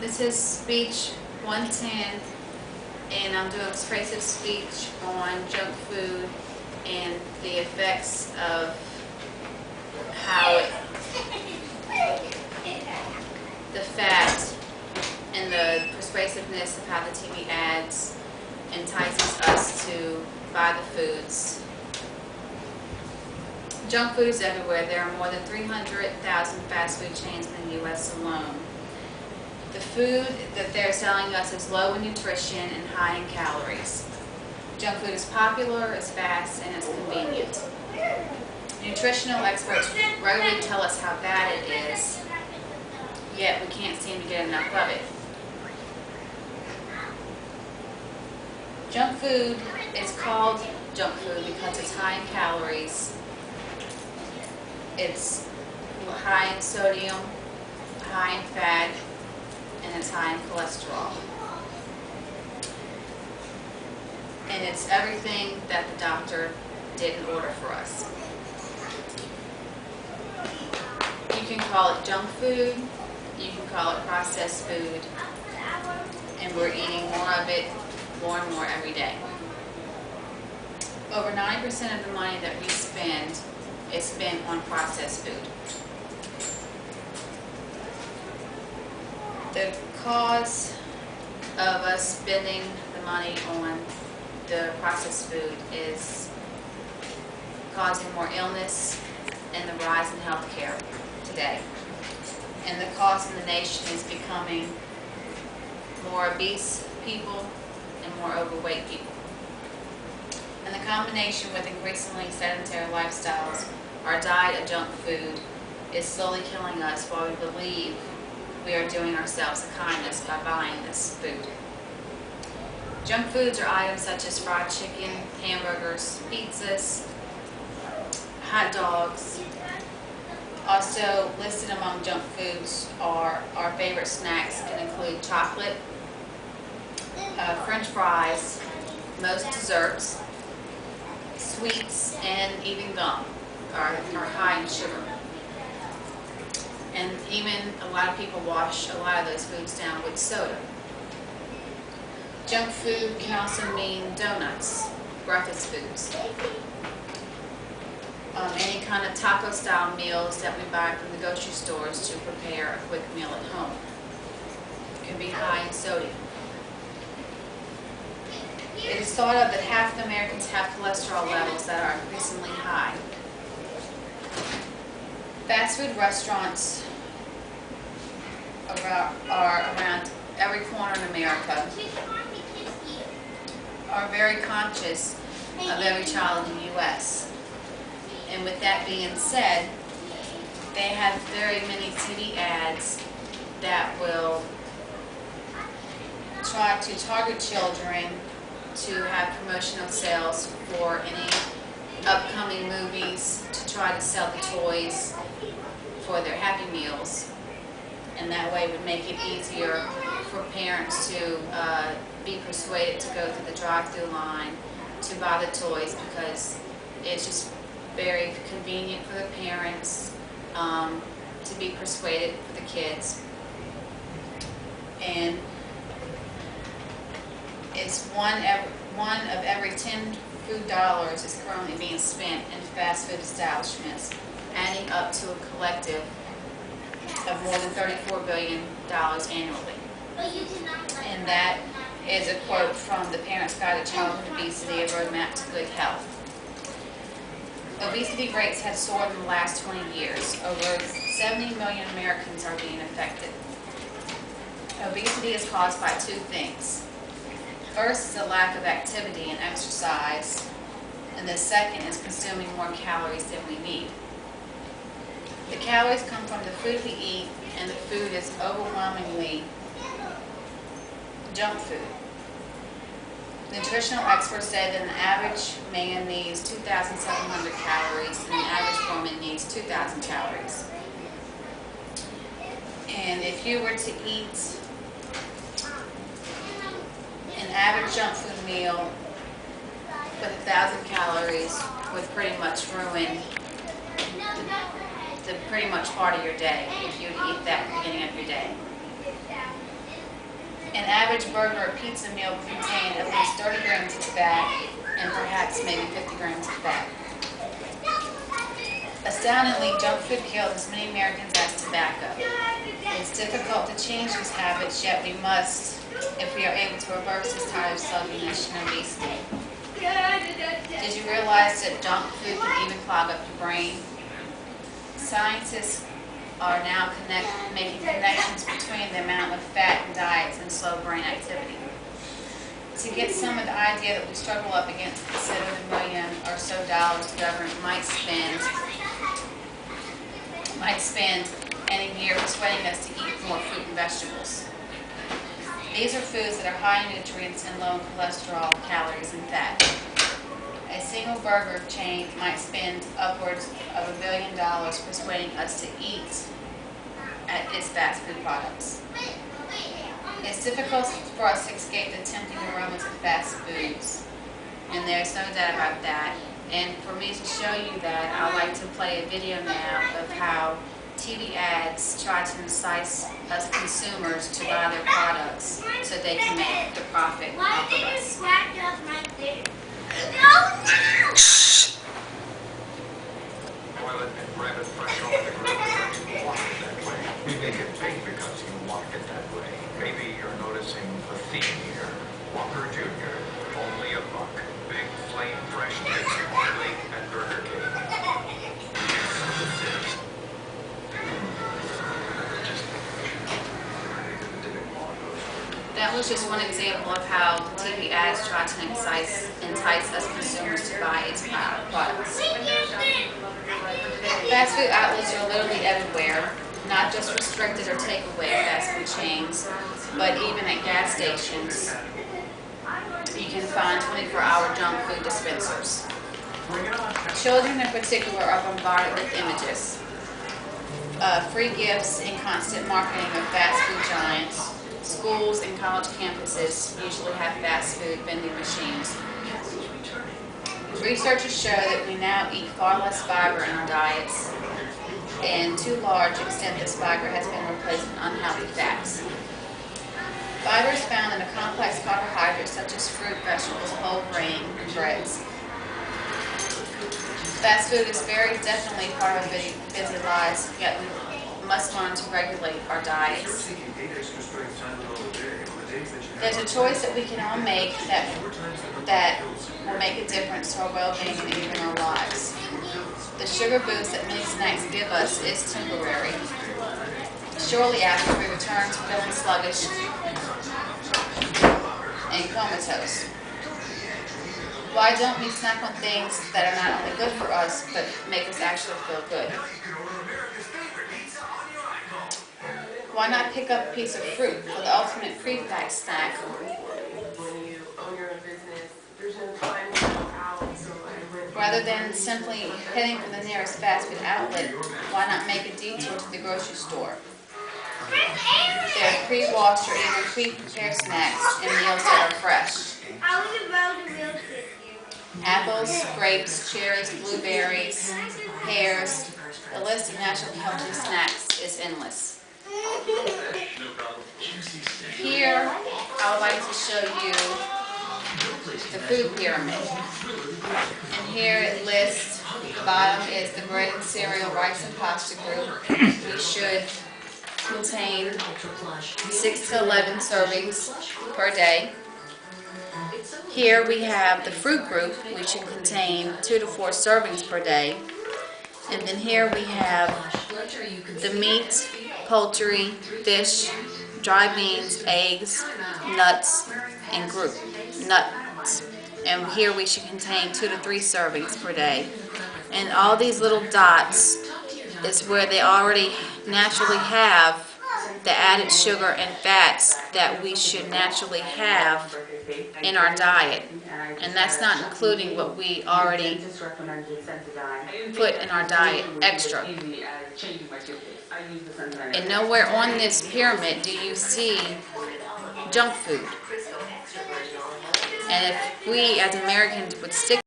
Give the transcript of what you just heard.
This is speech 110, and I'm doing persuasive speech on junk food and the effects of how the fat and the persuasiveness of how the TV ads entices us to buy the foods. Junk food is everywhere. There are more than 300,000 fast food chains in the U.S. alone. The food that they're selling us is low in nutrition and high in calories. Junk food is popular, it's fast, and it's convenient. Nutritional experts regularly tell us how bad it is, yet we can't seem to get enough of it. Junk food is called junk food because it's high in calories, it's high in sodium, high in fat, and it's high in cholesterol. And it's everything that the doctor didn't order for us. You can call it junk food, you can call it processed food, and we're eating more of it more and more every day. Over 90% of the money that we spend is spent on processed food. The cause of us spending the money on the processed food is causing more illness and the rise in healthcare today. And the cost in the nation is becoming more obese people and more overweight people. And the combination with increasingly sedentary lifestyles, our diet of junk food is slowly killing us while we believe we are doing ourselves a kindness by buying this food. Junk foods are items such as fried chicken, hamburgers, pizzas, hot dogs. Also listed among junk foods are our favorite snacks that can include chocolate, French fries, most desserts, sweets, and even gum are high in sugar. And even a lot of people wash a lot of those foods down with soda. Junk food can also mean donuts, breakfast foods, any kind of taco style meals that we buy from the grocery stores to prepare a quick meal at home. It can be high in sodium. It is thought of that half of Americans have cholesterol levels that are increasingly high. Fast food restaurants are around every corner in America, are very conscious of every child in the U.S. And with that being said, they have very many TV ads that will try to target children to have promotional sales for any upcoming movies, to try to sell the toys for their Happy Meals, and that way would make it easier for parents to be persuaded to go through the drive-through line to buy the toys, because it's just very convenient for the parents to be persuaded for the kids. And it's one of every 10 food dollars is currently being spent in fast food establishments, adding up to a collective of more than $34 billion annually. And that is a quote from the Parents' Guide to Childhood Obesity, A Roadmap to Good Health. Obesity rates have soared in the last 20 years. Over 70 million Americans are being affected. Obesity is caused by two things. First is a lack of activity and exercise, and the second is consuming more calories than we need. The calories come from the food we eat, and the food is overwhelmingly junk food. Nutritional experts say that an average man needs 2,700 calories and an average woman needs 2,000 calories. And if you were to eat an average junk food meal with 1,000 calories would pretty much ruin the pretty much part of your day if you would eat that at the beginning of your day. An average burger or pizza meal will contain at least 30 grams of fat and perhaps maybe 50 grams of fat. Astoundingly, junk food kills as many Americans as tobacco. It's difficult to change these habits, yet we must if we are able to reverse this tide of sluggishness and obesity. Did you realize that junk food can even clog up your brain? Scientists are now making connections between the amount of fat in diets and slow brain activity. To get some of the idea that we struggle up against, consider the million or so dollars the government might spend in a year persuading us to eat more fruit and vegetables. These are foods that are high in nutrients and low in cholesterol, calories, and fat. A single burger chain might spend upwards of $1 billion persuading us to eat at its fast food products. It's difficult for us to escape the tempting aromas of fast foods, and there's no doubt about that. And for me to show you that, I'd like to play a video now of how TV ads try to entice us consumers to buy their products so they can make the profit off of us. Boil it and grab it fresh off the grill because you want it that way. We make it big because you want it that way. Maybe you're noticing a theme here. Whopper Jr., only $1. Big, flame, fresh chicken, late at Burger King. That was just one example of how TV ads try to entice us consumers to buy its products. Fast food outlets are literally everywhere, not just restricted or takeaway fast food chains, but even at gas stations. You can find 24-hour junk food dispensers. Children in particular are bombarded with images, free gifts and constant marketing of fast food giants. Schools and college campuses usually have fast food vending machines. Researchers show that we now eat far less fiber in our diets, and to a large extent this fiber has been replaced with unhealthy fats. Fiber is found in the complex carbohydrates such as fruit, vegetables, whole grain, and breads. Fast food is very definitely part of our busy lives, yet we must learn to regulate our diets. There's a choice that we can all make that will make a difference to our well-being and even our lives. The sugar boost that many snacks give us is temporary. Shortly after, we return to feeling sluggish and comatose. Why don't we snack on things that are not only good for us, but make us actually feel good? Why not pick up a piece of fruit for the ultimate pre-packed snack? Rather than simply heading for the nearest fast food outlet, why not make a detour to the grocery store? There are pre-washed or even pre-prepared snacks and meals that are fresh. Apples, grapes, cherries, blueberries, pears. The list of naturally healthy snacks is endless. Here, I would like to show you the food pyramid. And here it lists, the bottom is the bread and cereal, rice and pasta group. We should contain 6 to 11 servings per day. Here we have the fruit group, which should contain 2 to 4 servings per day. And then here we have the meat, poultry, fish, dry beans, eggs, nuts, and nuts. And here we should contain 2 to 3 servings per day. And all these little dots is where they already naturally have the added sugar and fats that we should naturally have in our diet. And that's not including what we already put in our diet extra. And nowhere on this pyramid do you see junk food. And if we as Americans would stick